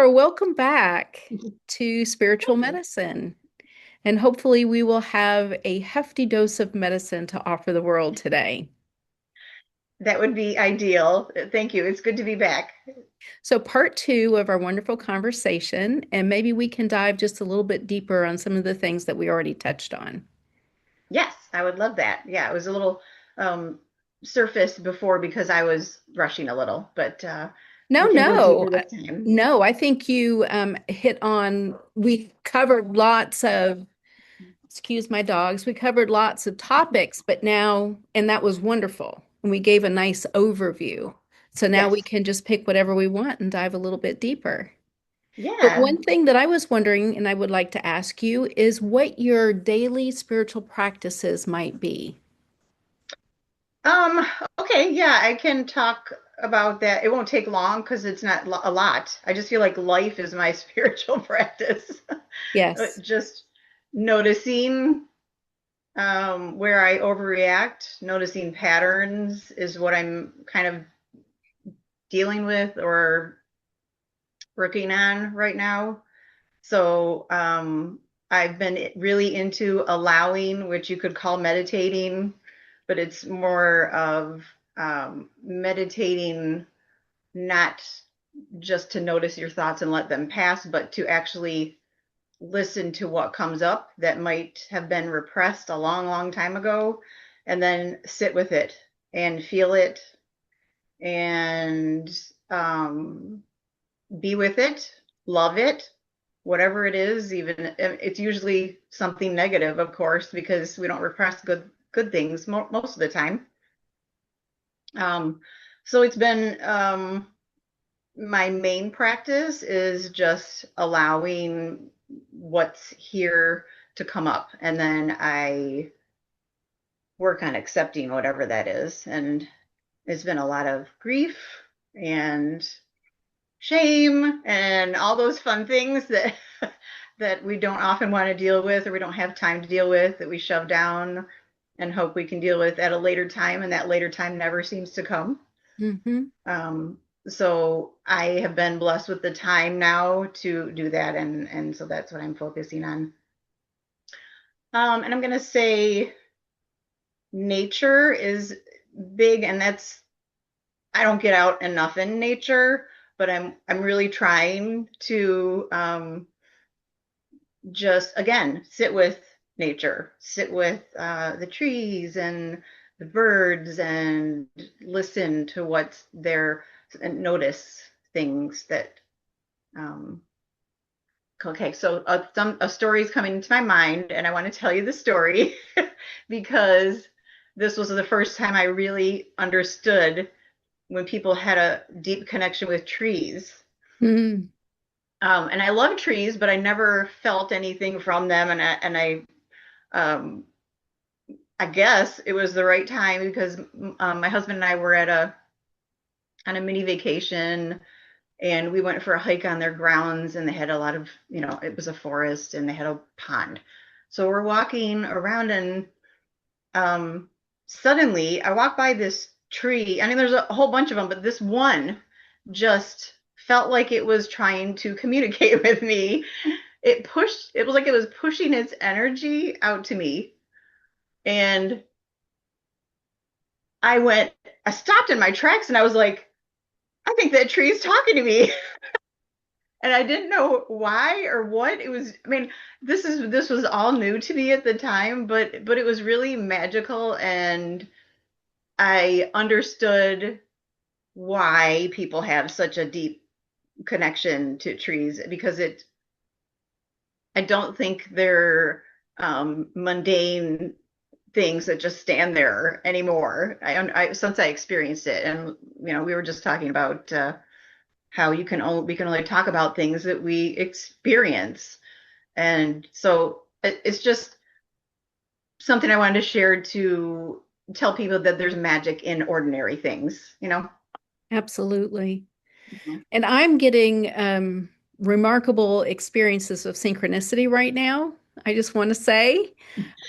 Jenifer, welcome back to Spiritual Thank you. Medicine. And hopefully, we will have a hefty dose of medicine to offer the world today. That would be ideal. Thank you. It's good to be back. So, part two of our wonderful conversation, and maybe we can dive just a little bit deeper on some of the things that we already touched on. Yes, I would love that. Yeah, it was a little um, surfaced before because I was rushing a little, but No, we can go no, deeper this time. no. I think you hit on, we covered lots of, excuse my dogs, we covered lots of topics, but now, and that was wonderful. And we gave a nice overview. So now we Yes. can just pick whatever we want and dive a little bit deeper. But Yeah. one thing that I was wondering, and I would like to ask you, is what your daily spiritual practices might be. Um, okay, yeah, I can talk about that. It won't take long because it's not a lot. I just feel like life is my spiritual practice. Yes. Just noticing where I overreact, noticing patterns is what I'm kind of dealing with or working on right now. So I've been really into allowing, which you could call meditating, but it's more of meditating not just to notice your thoughts and let them pass, but to actually listen to what comes up that might have been repressed a long, long time ago, and then sit with it and feel it and um, be with it, love it, whatever it is. Even it's usually something negative, of course, because we don't repress good things most of the time. Um, so it's been my main practice is just allowing what's here to come up, and then I work on accepting whatever that is. And it's been a lot of grief and shame and all those fun things that that we don't often want to deal with or we don't have time to deal with, that we shove down and hope we can deal with at a later time, and that later time never seems to come. Hmm. um, so I have been blessed with the time now to do that, and so that's what I'm focusing on. And I'm going to say nature is big, and that's, I don't get out enough in nature, but I'm really trying to just again sit with nature, sit with the trees and the birds, and listen to what's there and notice things that. Um, okay, so a story is coming into my mind, and I want to tell you the story because this was the first time I really understood when people had a deep connection with trees. Mm. And I love trees, but I never felt anything from them. Um, I guess it was the right time because my husband and I were at a on a mini vacation, and we went for a hike on their grounds, and they had a lot of, it was a forest and they had a pond. So we're walking around, and um, suddenly I walk by this tree. I mean, there's a whole bunch of them, but this one just felt like it was trying to communicate with me. It was like it was pushing its energy out to me. And I went, I stopped in my tracks and I was like, I think that tree is talking to me. And I didn't know why or what. It was, I mean, this was all new to me at the time, but it was really magical, and I understood why people have such a deep connection to trees, because I don't think they're mundane things that just stand there anymore. Since I experienced it, and we were just talking about how we can only talk about things that we experience, and so it's just something I wanted to share to tell people that there's magic in ordinary things, you know. Absolutely. Mhm. And I'm getting remarkable experiences of synchronicity right now. I just want to say,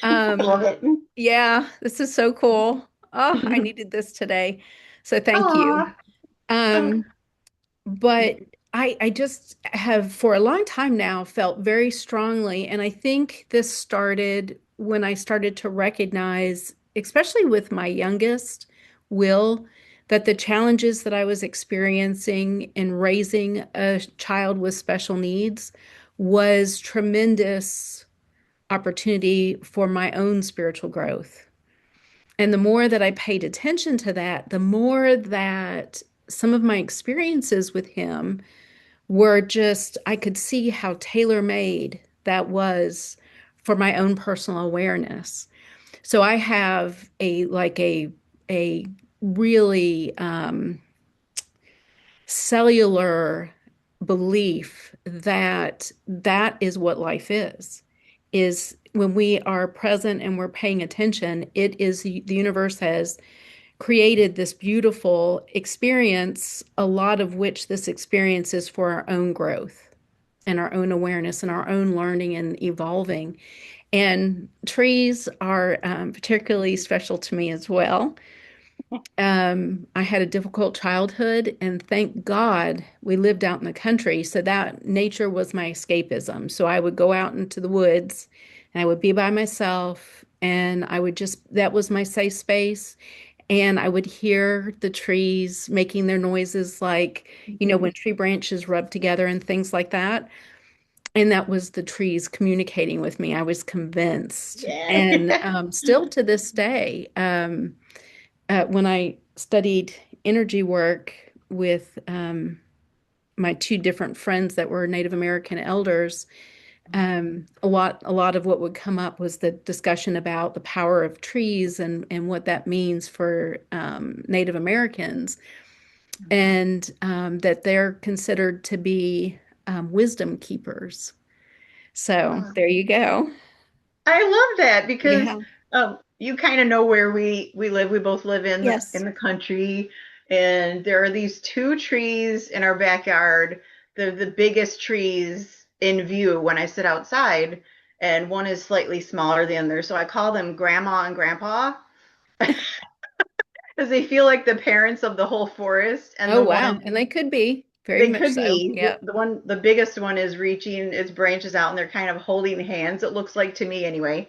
I love um, it. yeah, this is so cool. Oh, I needed this today. So thank you. Aw. Um, but I just have for a long time now felt very strongly, and I think this started when I started to recognize, especially with my youngest, Will, that the challenges that I was experiencing in raising a child with special needs was tremendous opportunity for my own spiritual growth. And the more that I paid attention to that, the more that some of my experiences with him were just, I could see how tailor-made that was for my own personal awareness. So I have a really cellular belief that that is what life is when we are present and we're paying attention, it is the universe has created this beautiful experience, a lot of which this experience is for our own growth and our own awareness and our own learning and evolving. And trees are particularly special to me as well. I had a difficult childhood, and thank God we lived out in the country, so that nature was my escapism. So I would go out into the woods and I would be by myself, and I would just, that was my safe space. And I would hear the trees making their noises like, Mhm. when tree branches rub together and things like that. And that was the trees communicating with me. I was convinced. Yeah. And still to this day, when I studied energy work with my two different friends that were Native American elders, a lot of what would come up was the discussion about the power of trees and what that means for Native Americans, and that they're considered to be wisdom keepers. So Wow. there you go. I love that because Yeah. you kind of know where we live. We both live in the Yes. country, and there are these two trees in our backyard. They're the biggest trees in view when I sit outside, and one is slightly smaller than the other. So I call them Grandma and Grandpa because they feel like the parents of the whole forest. And Oh, the wow. one And they could be very they much could so. be Yeah. the biggest one is reaching its branches out, and they're kind of holding hands. It looks like to me anyway.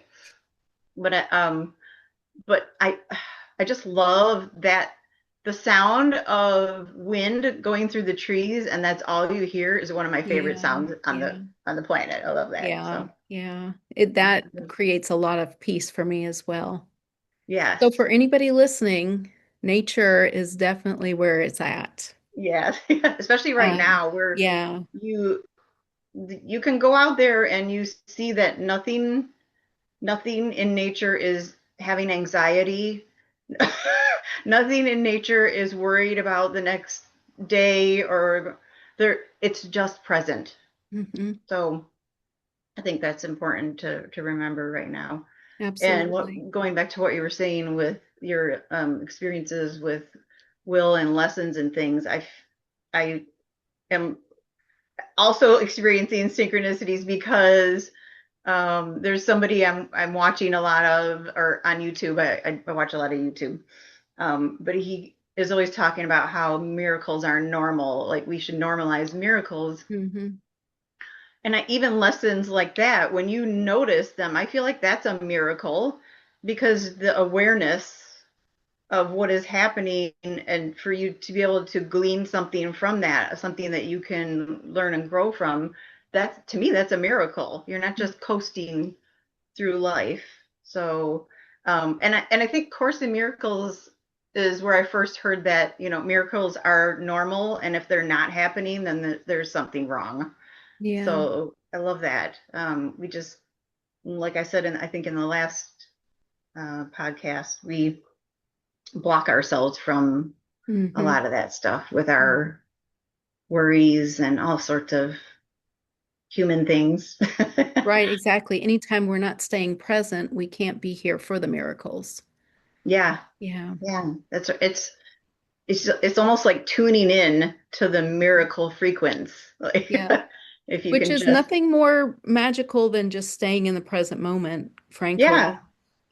But I just love that the sound of wind going through the trees and that's all you hear is one of my favorite Yeah. sounds Yeah. on the planet. I love that. Yeah. So Yeah. That creates a lot of peace for me as well. yes, So for anybody listening, nature is definitely where it's at. yes, especially right Um, now where yeah. you you can go out there and you see that nothing in nature is having anxiety. Nothing in nature is worried about the next day or there it's just present. Hmm. So I think that's important to remember right now. And Absolutely. what going back to what you were saying with your experiences with will and lessons and things, I am also experiencing synchronicities because there's somebody I'm watching a lot of or on YouTube. I watch a lot of YouTube, but he is always talking about how miracles are normal, like we should normalize miracles. Hmm. And even lessons like that, when you notice them, I feel like that's a miracle because the awareness of what is happening and for you to be able to glean something from that, something that you can learn and grow from, that's to me, that's a miracle. You're not just coasting through life. So, and I think Course in Miracles is where I first heard that, miracles are normal. And if they're not happening, then there's something wrong. Yeah. So I love that. We just, like I said, I think in the last podcast, we block ourselves from a Hmm. lot of that stuff with our worries and all sorts of human things. Right, exactly. Anytime we're not staying present, we can't be here for the miracles. Yeah, Yeah. yeah. It's almost like tuning in to the miracle frequency. Like Yeah. if you Which can is just, nothing more magical than just staying in the present moment, frankly. yeah,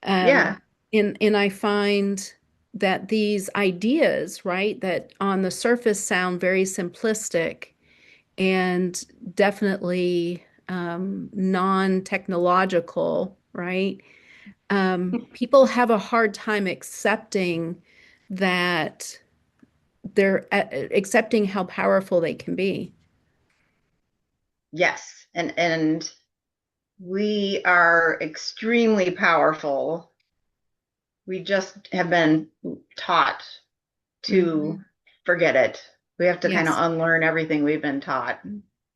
Um, yeah, and I find that these ideas, right, that on the surface sound very simplistic, and definitely non-technological, right? People have a hard time accepting that accepting how powerful they can be. Yes, and we are extremely powerful. We just have been taught to Hmm. forget it. We have to kind of Yes, unlearn everything we've been taught.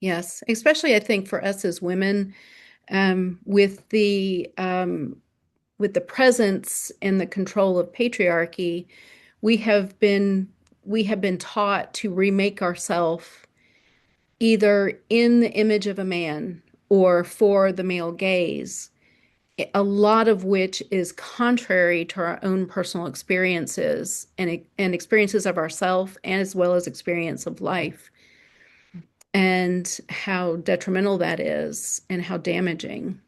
yes. Especially I think for us as women, um, with the um, with the presence and the control of patriarchy, we have been we have been taught to remake ourselves either in the image of a man or for the male gaze, a lot of which is contrary to our own personal experiences and experiences of ourself as well as experience of life, and how detrimental that is and how damaging.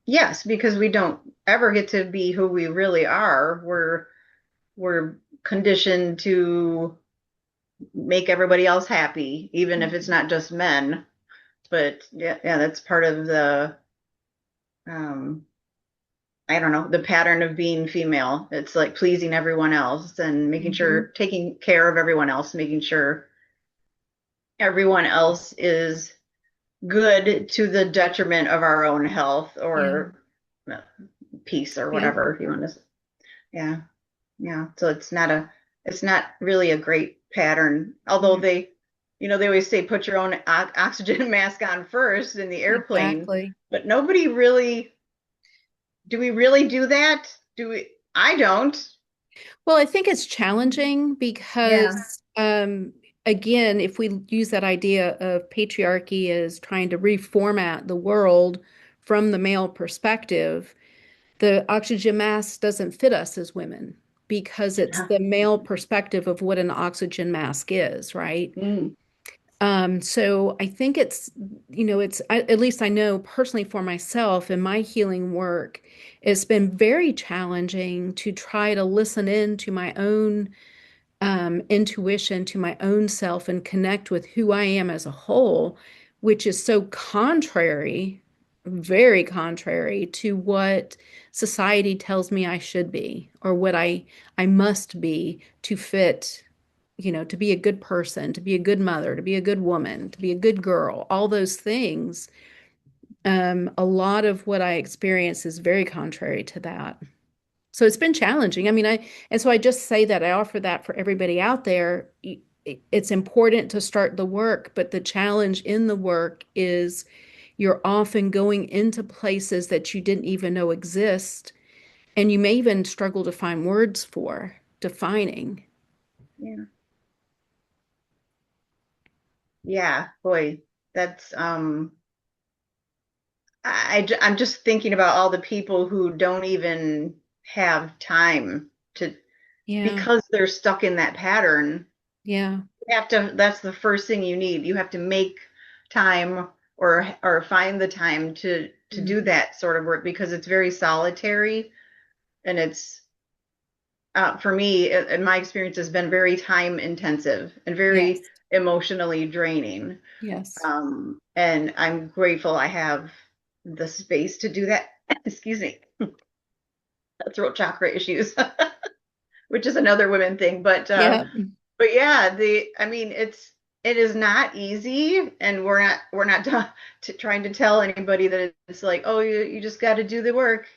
Yes, because we don't ever get to be who we really are. We're conditioned to make everybody else happy, even if it's not just men. But yeah, yeah, that's part of the um I don't know, the pattern of being female. It's like pleasing everyone else and making Hmm. sure, taking care of everyone else, making sure everyone else is good to the detriment of our own health Yeah. or uh, peace or Yeah. whatever you want to. Yeah, yeah. So it's not really a great pattern. Although Yeah. they always say put your own oxygen mask on first in the airplane, Exactly. but nobody really, do we really do that? Do we? I don't. Well, I think it's challenging Yeah. because, again, if we use that idea of patriarchy as trying to reformat the world from the male perspective, the oxygen mask doesn't fit us as women because it's the male perspective of what an oxygen mask is, right? Mm, So I think at least I know personally for myself in my healing work, it's been very challenging to try to listen in to my own intuition, to my own self, and connect with who I am as a whole, which is so contrary, very contrary to what society tells me I should be or what I must be to fit, to be a good person, to be a good mother, to be a good woman, to be a good girl, all those things. A lot of what I experience is very contrary to that. So it's been challenging. I mean, and so I just say that I offer that for everybody out there. It's important to start the work, but the challenge in the work is you're often going into places that you didn't even know exist, and you may even struggle to find words for defining. yeah. Yeah, boy, that's I'm just thinking about all the people who don't even have time to, Yeah, because they're stuck in that pattern. yeah. You have to, that's the first thing you need. You have to make time or find the time to do Mhm. that sort of work because it's very solitary and it's for me in my experience has been very time intensive and very Yes, emotionally draining. yes. And I'm grateful I have the space to do that. Excuse me, throat chakra issues, which is another women thing. Yeah, But yeah, I mean, it is not easy, and we're not trying to tell anybody that it's like, oh, you just got to do the work.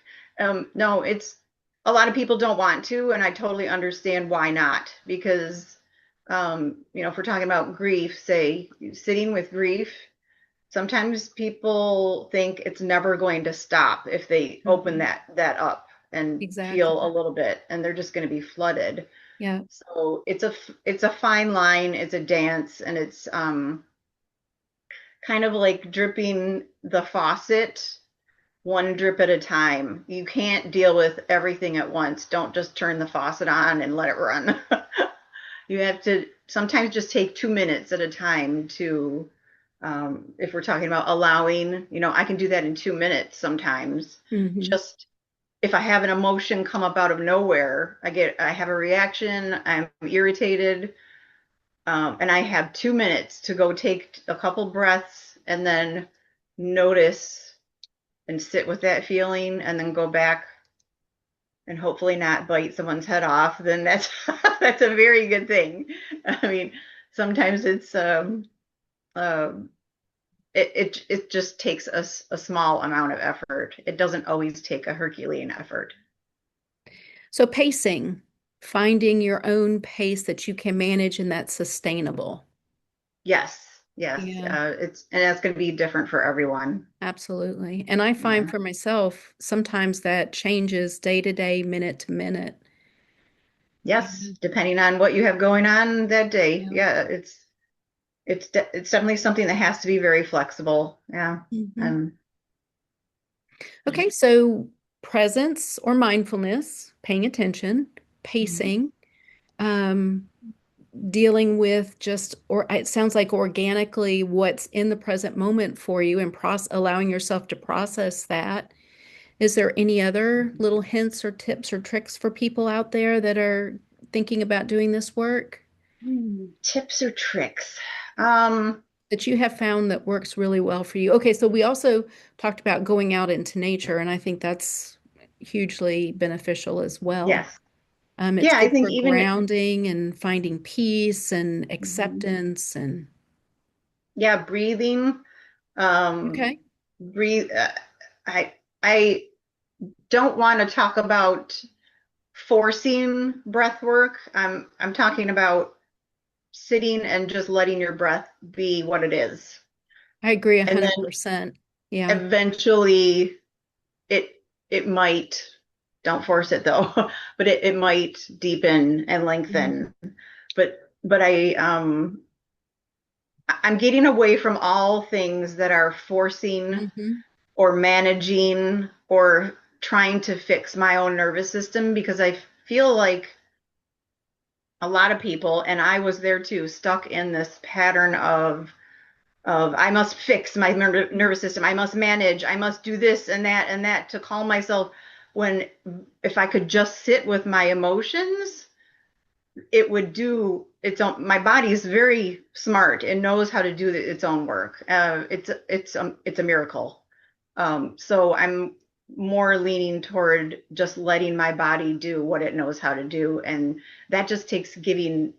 No, it's a lot of people don't want to, and I totally understand why not, because if we're talking about grief, say sitting with grief, sometimes people think it's never going to stop if they open mhm. that up and feel a Exactly. little bit, and they're just going to be flooded. Yeah. So it's a fine line, it's a dance, and it's kind of like dripping the faucet one drip at a time. You can't deal with everything at once. Don't just turn the faucet on and let it run. You have to sometimes just take 2 minutes at a time to, if we're talking about allowing, I can do that in 2 minutes sometimes. Hmm. Just if I have an emotion come up out of nowhere, I have a reaction, I'm irritated, And I have 2 minutes to go take a couple breaths and then notice and sit with that feeling and then go back and hopefully not bite someone's head off, then that's that's a very good thing. I mean, sometimes um it just takes a small amount of effort. It doesn't always take a Herculean effort. So pacing, finding your own pace that you can manage and that's sustainable. Yes, yes. Yeah, It's and that's going to be different for everyone. absolutely. And I find Yeah. for myself, sometimes that changes day to day, minute to minute. Yes, Yeah. depending on what you have going on that day. Yeah. Yeah, it's definitely something that has to be very flexible. Yeah. Mhm. Um, Okay, so presence or mindfulness, paying attention, mhm. pacing, um, dealing with just, or it sounds like organically what's in the present moment for you and allowing yourself to process that. Is there any other little hints or tips or tricks for people out there that are thinking about doing this work Tips or tricks? Um, that you have found that works really well for you? Okay, so we also talked about going out into nature, and I think that's hugely beneficial as well. yes. It's Yeah, I good think for even grounding and finding peace and mhm. acceptance and Yeah, breathing. Um, okay. breathe. I don't want to talk about forcing breath work. I'm talking about sitting and just letting your breath be what it is. I agree And then 100%. Yeah. eventually it it might, don't force it though, but it might deepen and Mhm. lengthen. But I'm getting away from all things that are forcing Mhm. or managing or trying to fix my own nervous system because I feel like a lot of people, and I was there too, stuck in this pattern of I must fix my nervous system. I must manage. I must do this and that to calm myself. When if I could just sit with my emotions, it would do its own. My body is very smart and knows how to do its own work. It's a miracle. So I'm more leaning toward just letting my body do what it knows how to do, and that just takes giving.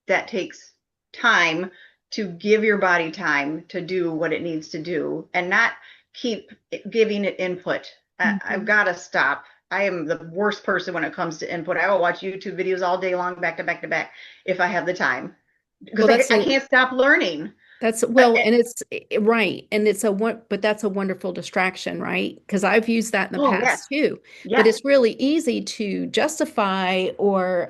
That takes time to give your body time to do what it needs to do, and not keep giving it input. I've Mhm. got to stop. I am the worst person when it comes to input. I will watch YouTube videos all day long, back to back to back, if I have the time, Well, because I can't stop learning. that's Uh, well, uh, and it's right, and it's a one, but that's a wonderful distraction, right? Because I've used that in the oh yes, past too. But yes. it's really easy to justify or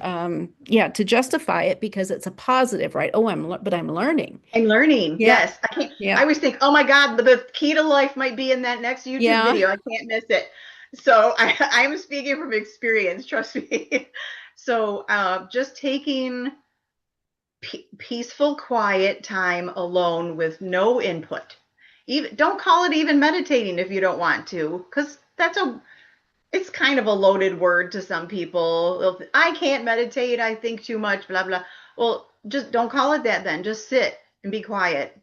yeah, to justify it because it's a positive, right? Oh, but I'm learning. I'm learning. Yeah, Yes, I can't. I yeah, always think, oh my God, the key to life might be in that next YouTube yeah. video. I can't miss it. So I'm speaking from experience. Trust me. So just taking peaceful, quiet time alone with no input. Even don't call it even meditating if you don't want to, because it's kind of a loaded word to some people. I can't meditate. I think too much. Blah blah. Well, just don't call it that then. Just sit and be quiet.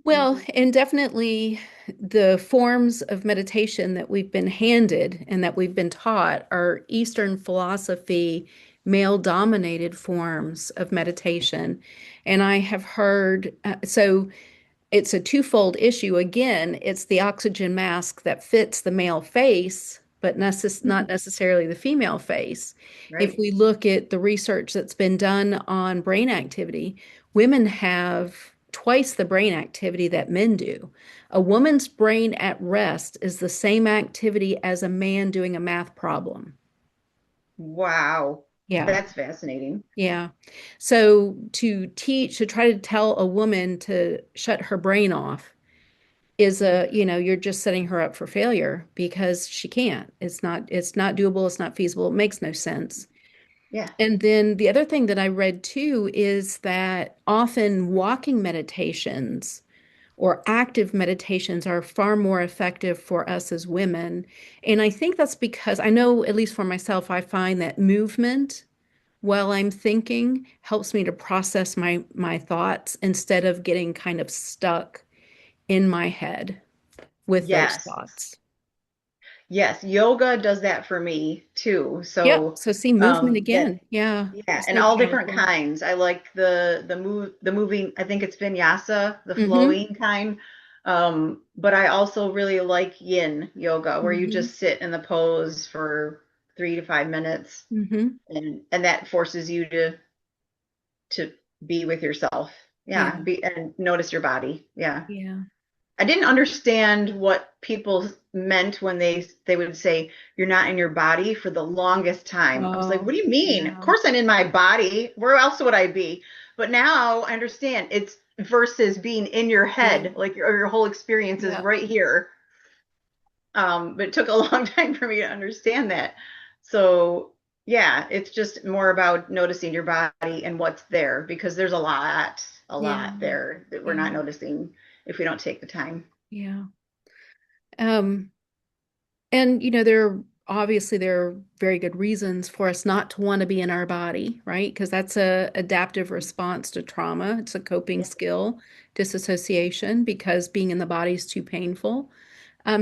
Well, and definitely the forms of meditation that we've been handed and that we've been taught are Eastern philosophy, male-dominated forms of meditation. And I have heard, so it's a twofold issue. Again, it's the oxygen mask that fits the male face, but not necessarily the female face. If Right. we look at the research that's been done on brain activity, women have twice the brain activity that men do. A woman's brain at rest is the same activity as a man doing a math problem. Wow. Yeah. That's fascinating. Yeah. So to try to tell a woman to shut her brain off is you're just setting her up for failure because she can't. It's not doable, it's not feasible, it makes no sense. Yeah. And then the other thing that I read too is that often walking meditations or active meditations are far more effective for us as women. And I think that's because I know, at least for myself, I find that movement while I'm thinking helps me to process my thoughts instead of getting kind of stuck in my head with those Yes. thoughts. Yes, yoga does that for me too. Yep. So So see movement that again. Yeah. yeah, It's and so all different powerful. kinds. I like the moving, I think it's vinyasa, the Mm-hmm. flowing kind. But I also really like yin yoga where you Mm-hmm. just sit in the pose for 3 to 5 minutes Mm-hmm. and that forces you to be with yourself. Yeah, Yeah. be and notice your body. Yeah. Yeah. I didn't understand what people meant when they would say you're not in your body for the longest time. I was like, Oh, what do you mean? Of yeah. course I'm in my body. Where else would I be? But now I understand it's versus being in your Yeah. head, like your whole experience is Yeah. right here. But it took a long time for me to understand that. So yeah, it's just more about noticing your body and what's there because there's a Yeah. lot there that we're not Yeah. noticing if we don't take the time. Yeah. Um, and there are very good reasons for us not to want to be in our body, right? Because that's a adaptive response to trauma. It's a coping Yeah. skill, disassociation, because being in the body is too painful.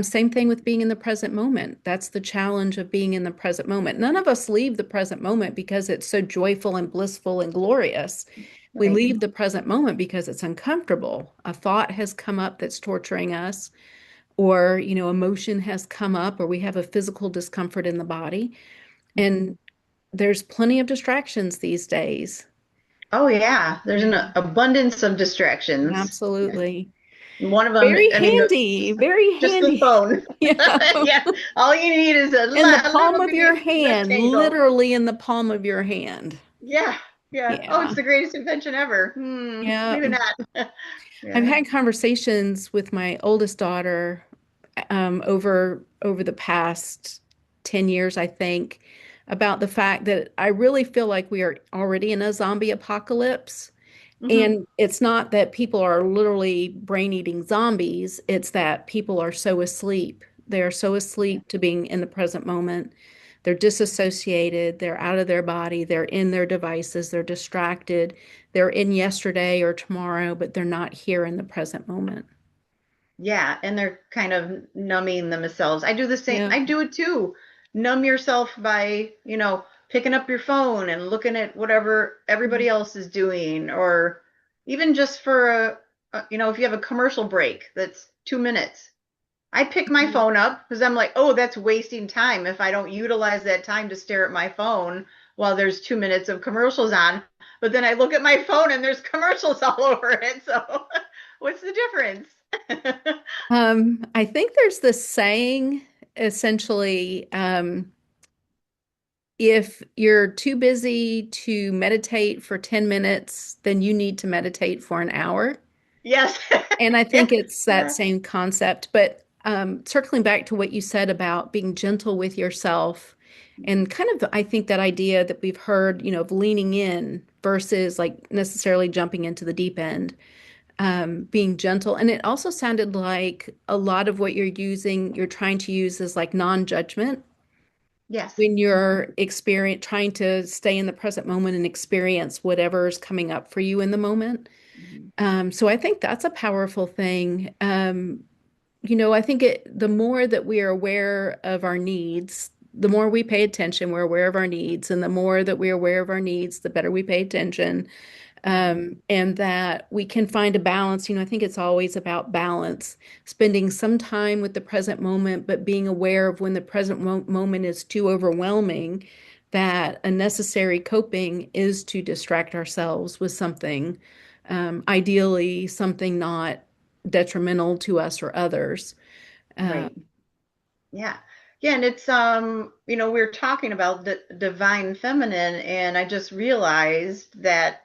Same thing with being in the present moment. That's the challenge of being in the present moment. None of us leave the present moment because it's so joyful and blissful and glorious. We Right. leave the present moment because it's uncomfortable. A thought has come up that's torturing us, or, emotion has come up, or we have a physical discomfort in the body. And there's plenty of distractions these days. Oh yeah, there's an Yeah, abundance of distractions. absolutely. One of them, Very I mean, handy, very just the handy. phone. Yeah. Yeah, all you need is In the a palm little of your bitty hand, rectangle. literally in the palm of your hand. Yeah, yeah. Oh, it's Yeah. the greatest invention ever. Yeah. Maybe not. I've Yeah. had conversations with my oldest daughter over the past 10 years, I think, about the fact that I really feel like we are already in a zombie apocalypse. Hmm. And it's not that people are literally brain eating zombies, it's that people are so asleep. They are so Yeah. asleep to being in the present moment. They're disassociated, they're out of their body, they're in their devices, they're distracted, they're in yesterday or tomorrow, but they're not here in the present moment. Yeah, and they're kind of numbing themselves. I do the same. Yeah. I do it too. Numb yourself by, picking up your phone and looking at whatever everybody else is doing, or even just for if you have a commercial break that's 2 minutes. I pick my Mhm. phone up because I'm like, oh, that's wasting time if I don't utilize that time to stare at my phone while there's 2 minutes of commercials on. But then I look at my phone and there's commercials all over it. So what's the difference? I think there's this saying essentially, if you're too busy to meditate for 10 minutes, then you need to meditate for an hour. Yes. And I Yeah. think it's that Yeah. same concept. But circling back to what you said about being gentle with yourself, and kind of, I think that idea that we've heard, of leaning in versus like necessarily jumping into the deep end, being gentle. And it also sounded like a lot of what you're trying to use is like non-judgment Yes. when you're trying to stay in the present moment and experience whatever's coming up for you in the moment. Mhm. So I think that's a powerful thing. I think the more that we are aware of our needs, the more we pay attention, we're aware of our needs, and the more that we're aware of our needs, the better we pay attention. And that we can find a balance. I think it's always about balance, spending some time with the present moment, but being aware of when the present moment is too overwhelming, that a necessary coping is to distract ourselves with something, ideally something not detrimental to us or others. Uh, Right. Yeah. Yeah, and it's we are talking about the divine feminine, and I just realized that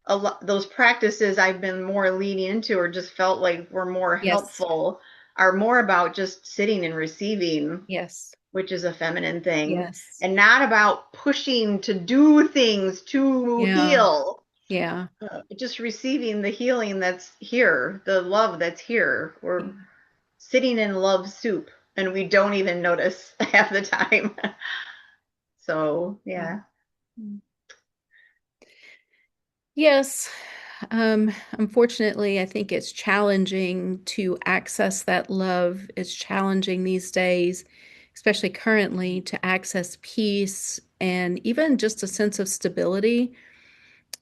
a lot those practices I've been more leaning into or just felt like were more yes, helpful are more about just sitting and receiving, yes, which is a feminine thing, yes, and not about pushing to do things to yeah, heal. yeah, Just receiving the healing that's here, the love that's here. We're yeah, sitting in love soup and we don't even notice half the time. So, yeah. yeah. Yes. Unfortunately, I think it's challenging to access that love. It's challenging these days, especially currently, to access peace and even just a sense of stability.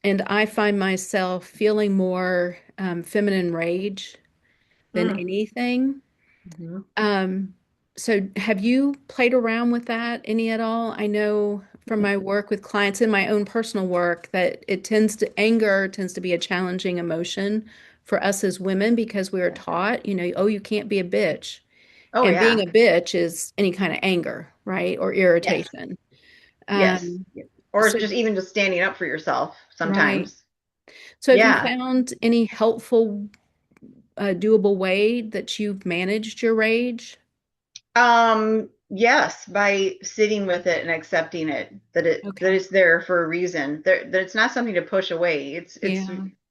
And I find myself feeling more feminine rage than Mm. anything. Mhm. Um, so have you played around with that any at all? I know from my work with clients in my own personal work that anger tends to be a challenging emotion for us as women because we are taught, oh, you can't be a bitch. Oh And being yeah. a bitch is any kind of anger, right? Or Yes. irritation. Yes. Um, Or it's so, just even just standing up for yourself right. sometimes. So have you Yeah. found any helpful, doable way that you've managed your rage? Yes, by sitting with it and accepting it, that Okay. it's there for a reason. That it's not something to push away. It's Yeah.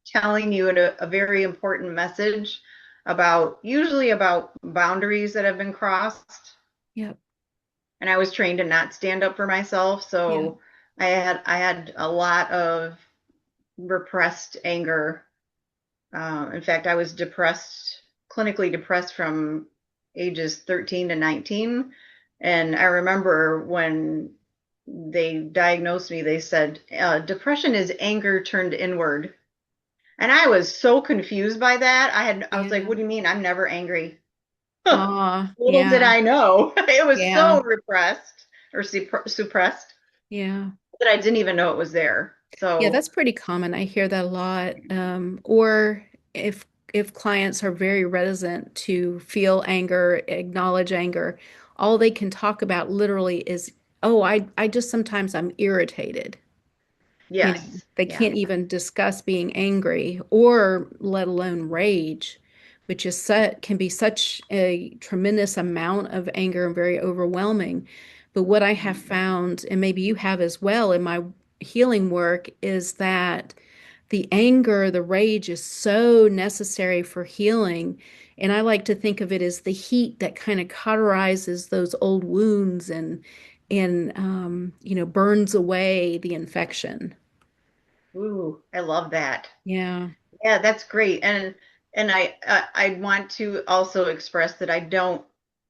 telling you a very important message about usually about boundaries that have been crossed. Yep. And I was trained to not stand up for myself, Yeah. so I had a lot of repressed anger. In fact, I was depressed, clinically depressed from ages 13 to 19. And I remember when they diagnosed me, they said, depression is anger turned inward. And I was so confused by that. I was like, Yeah. what do you mean? I'm never angry. Little did Yeah. I know. It was Yeah. so repressed or suppressed Yeah. that I didn't even know it was there. Yeah, So, that's pretty common. I hear that a lot. Or if clients are very reticent to feel anger, acknowledge anger, all they can talk about literally is, oh, I just sometimes I'm irritated. yes. They Yeah. can't even discuss being angry or let alone rage, which is can be such a tremendous amount of anger and very overwhelming. But what I have found, and maybe you have as well in my healing work, is that the anger, the rage is so necessary for healing. And I like to think of it as the heat that kind of cauterizes those old wounds and burns away the infection. Ooh, I love that. Yeah. Yeah, that's great. And I want to also express that I don't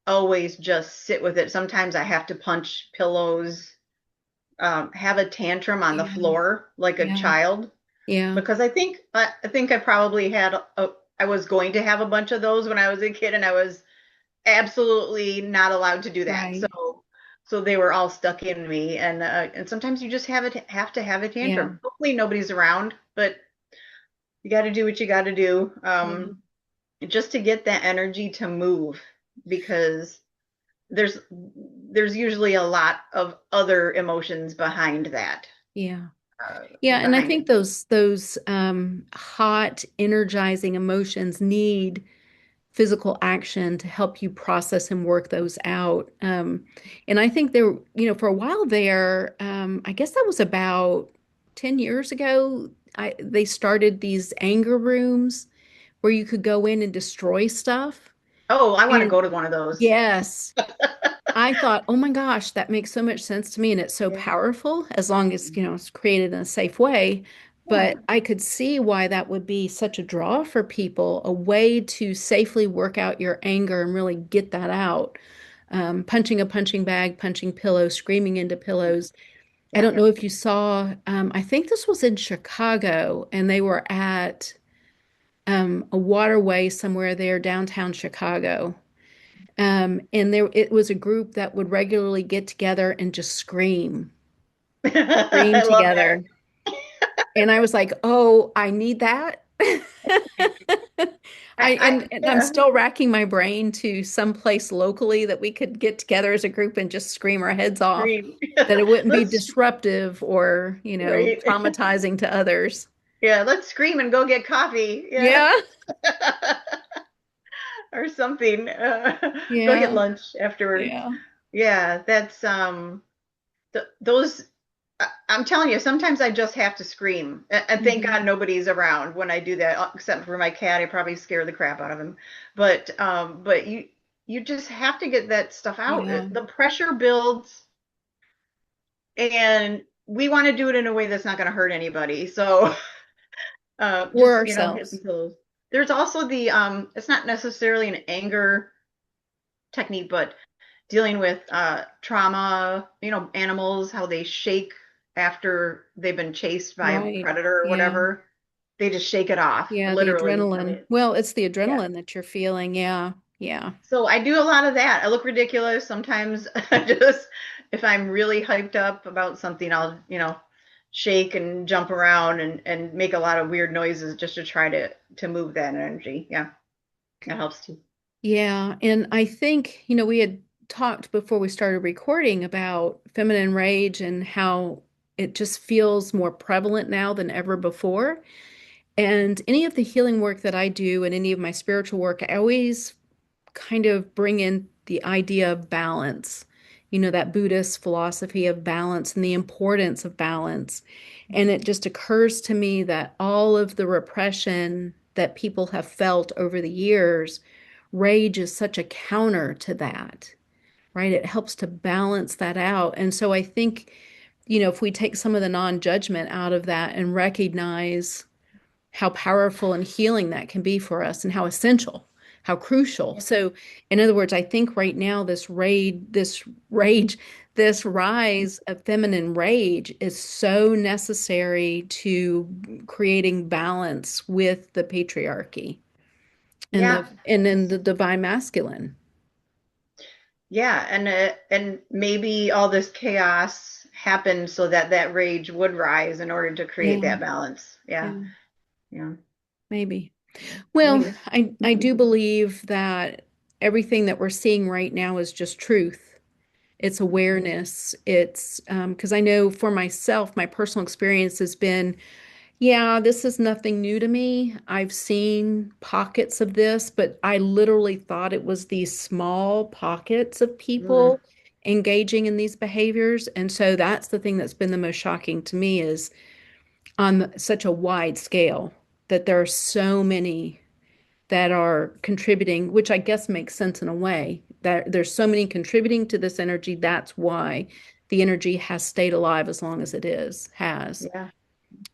always just sit with it. Sometimes I have to punch pillows, have a tantrum on the Yeah. floor like a Yeah. child Yeah. because I think I probably I was going to have a bunch of those when I was a kid and I was absolutely not allowed to do that. Right. So they were all stuck in me and sometimes you just have to have a Yeah. tantrum. Hopefully nobody's around, but you got to do what you got to do. Yeah. Just to get that energy to move because there's there's usually a lot of other emotions behind that Yeah. Yeah. And I behind it. think those hot, energizing emotions need physical action to help you process and work those out. And I think for a while there, I guess that was about 10 years ago, they started these anger rooms where you could go in and destroy stuff. Oh, I want to And go to one of those. yes, I thought, oh my gosh, that makes so much sense to me. And it's so Yeah. powerful as long as it's created in a safe way. Yeah. But I could see why that would be such a draw for people, a way to safely work out your anger and really get that out. Punching a punching bag, punching pillows, screaming into pillows. I Yeah. don't know if you saw, I think this was in Chicago, and they were at a waterway somewhere there, downtown Chicago. And it was a group that would regularly get together and just scream I love together. And I was like, oh, I need that. And I'm yeah. still racking my brain to some place locally that we could get together as a group and just scream our heads off, Scream. that it wouldn't be Let's disruptive or, right. traumatizing to others. Yeah, let's scream and go get coffee. Yeah. Yeah, Or something. Go get yeah, lunch afterwards. yeah. Yeah, that's those I'm telling you, sometimes I just have to scream. And thank God Mhm. nobody's around when I do that, except for my cat. I probably scare the crap out of him. But you just have to get that stuff out. Yeah, The pressure builds, and we want to do it in a way that's not going to hurt anybody. So For just, hit some ourselves. pillows. There's also the it's not necessarily an anger technique, but dealing with trauma, animals, how they shake after they've been chased by a Right. predator or Yeah. whatever. They just shake it off, Yeah, the literally. I adrenaline. mean, Well, it's the yeah. adrenaline that you're feeling. Yeah. Yeah. So I do a lot of that. I look ridiculous sometimes. Just if I'm really hyped up about something, I'll, shake and jump around and make a lot of weird noises just to try to move that energy. Yeah, that helps too. Yeah, and I think, we had talked before we started recording about feminine rage and how it just feels more prevalent now than ever before. And any of the healing work that I do and any of my spiritual work, I always kind of bring in the idea of balance, that Buddhist philosophy of balance and the importance of balance. And it just occurs to me that all of the repression that people have felt over the years, rage is such a counter to that, right? It helps to balance that out. And so I think, if we take some of the non-judgment out of that and recognize how powerful and healing that can be for us and how essential, how crucial. Yeah. So, in other words, I think right now this rise of feminine rage is so necessary to creating balance with the patriarchy and Yeah. in the divine masculine. Yeah, and maybe all this chaos happened so that that rage would rise in order to create Yeah, that balance. Yeah. yeah, Yeah. maybe. Well, Maybe. I do believe that everything that we're seeing right now is just truth. It's awareness. It's because I know for myself, my personal experience has been, yeah, this is nothing new to me. I've seen pockets of this, but I literally thought it was these small pockets of Mm, people engaging in these behaviors. And so that's the thing that's been the most shocking to me is on such a wide scale that there are so many that are contributing, which I guess makes sense in a way that there's so many contributing to this energy. That's why the energy has stayed alive as long as it has. yeah.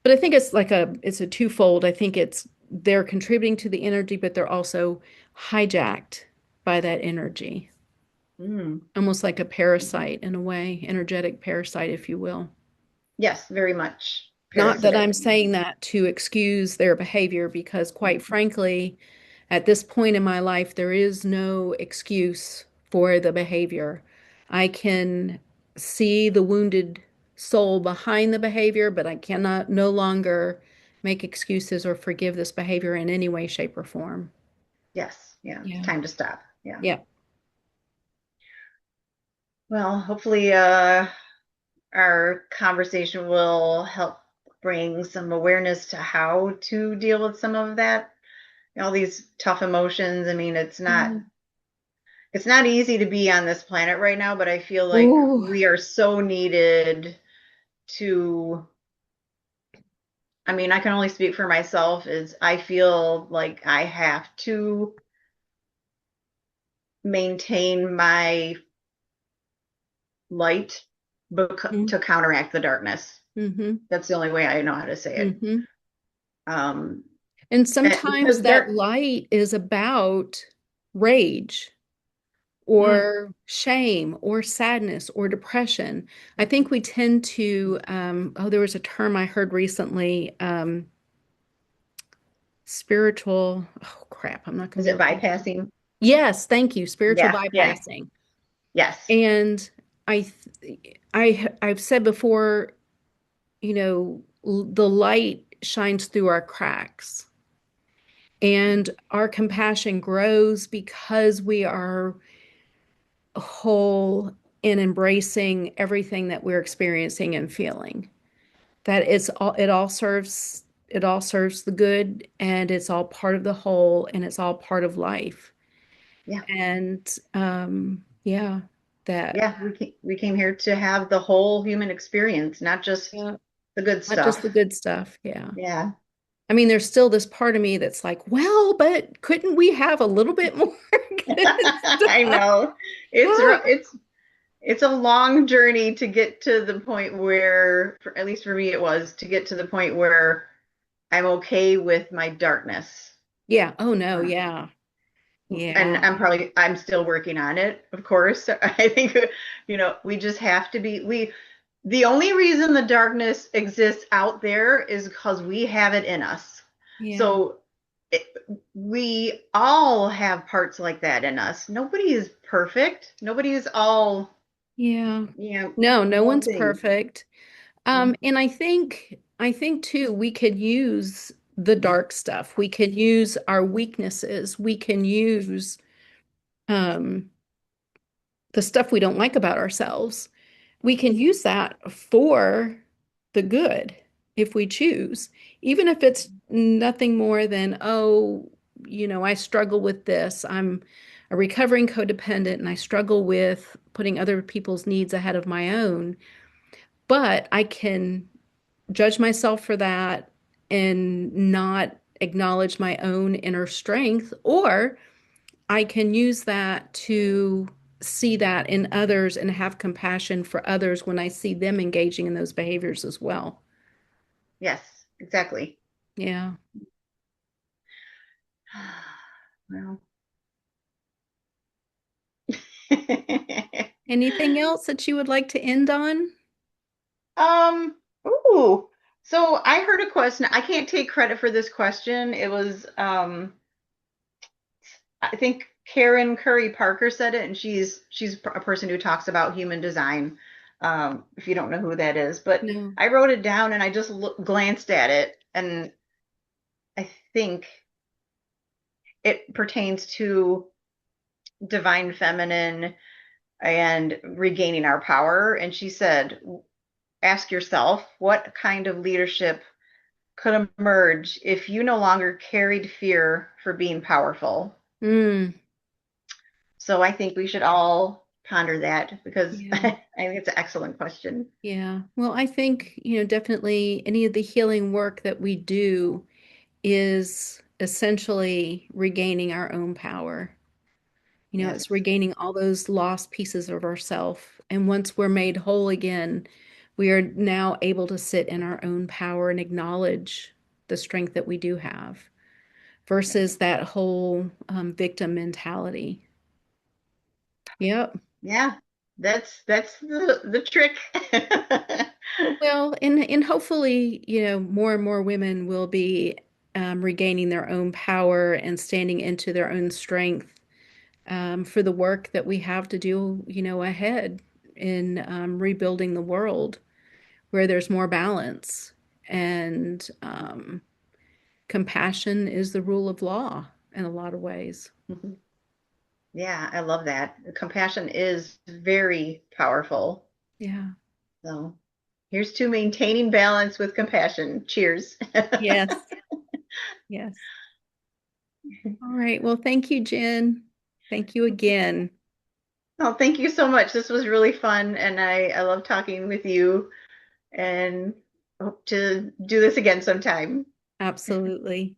But I think it's a twofold. I think it's they're contributing to the energy, but they're also hijacked by that energy, Mm. almost like a parasite in a way, energetic parasite, if you will. Yes, very much Not that parasitic. I'm saying that to excuse their behavior, because quite frankly, at this point in my life, there is no excuse for the behavior. I can see the wounded soul behind the behavior, but I cannot no longer make excuses or forgive this behavior in any way, shape, or form. Yes. Yeah. It's Yeah. time to stop. Yeah. Yeah. Well, hopefully our conversation will help bring some awareness to how to deal with some of that, all these tough emotions. I mean, Yeah. it's not easy to be on this planet right now, but I feel like Ooh. we are so needed to, I mean, I can only speak for myself, is I feel like I have to maintain my light to counteract the darkness. Mm-hmm. That's the only way I know how to say it. Mm-hmm. Um, And sometimes because that there light is about rage mm, or shame or sadness or depression. I think we tend to, there was a term I heard recently, spiritual, oh crap, I'm not going is to be it able to. bypassing? Yes, thank you, spiritual Yeah, yeah, bypassing. yes. And I've said before, the light shines through our cracks. And our compassion grows because we are whole in embracing everything that we're experiencing and feeling. That it all serves the good and it's all part of the whole and it's all part of life. Yeah, And yeah, that yeah. We came here to have the whole human experience, not just yeah, the good not just the stuff. good stuff. Yeah. Yeah. I mean, there's still this part of me that's like, well, but couldn't we have a little bit more good I stuff? know. It's Oh, it's a long journey to get to the point where, at least for me, it was to get to the point where I'm okay with my darkness. Yeah. Oh no. Uh, Yeah. and Yeah. I'm still working on it, of course. I think, we just have to the only reason the darkness exists out there is because we have it in us. Yeah. So it, we all have parts like that in us. Nobody is perfect. Nobody is all, Yeah. No, no one one's thing. perfect. And I think too, we could use the dark stuff. We could use our weaknesses. We can use um the stuff we don't like about ourselves. We can use that for the good if we choose, even if it's nothing more than, oh, I struggle with this. I'm a recovering codependent and I struggle with putting other people's needs ahead of my own. But I can judge myself for that and not acknowledge my own inner strength, or I can use that to see that in others and have compassion for others when I see them engaging in those behaviors as well. Yes, exactly. Yeah. Well. Anything else that you would like to end on? Um, ooh. So I heard a question. I can't take credit for this question. It was I think Karen Curry Parker said it, and she's a person who talks about human design. If you don't know who that is, but No. I wrote it down and I just glanced at it, and I think it pertains to divine feminine and regaining our power. And she said, ask yourself, what kind of leadership could emerge if you no longer carried fear for being powerful? Mm, So I think we should all ponder that because yeah. I think it's an excellent question. Yeah. Well, I think, definitely any of the healing work that we do is essentially regaining our own power. Yes. It's regaining all those lost pieces of ourself. And once we're made whole again, we are now able to sit in our own power and acknowledge the strength that we do have versus that whole victim mentality. Yep. Yeah. That's the trick. Well, and hopefully, more and more women will be regaining their own power and standing into their own strength for the work that we have to do, ahead in rebuilding the world where there's more balance and compassion is the rule of law in a lot of ways. Yeah, I love that. Compassion is very powerful. Yeah. So here's to maintaining balance with compassion. Cheers. Yes. Yes. All right. Well, thank you, Jen. Thank you again. Oh, thank you so much. This was really fun, and I love talking with you and hope to do this again sometime. Absolutely.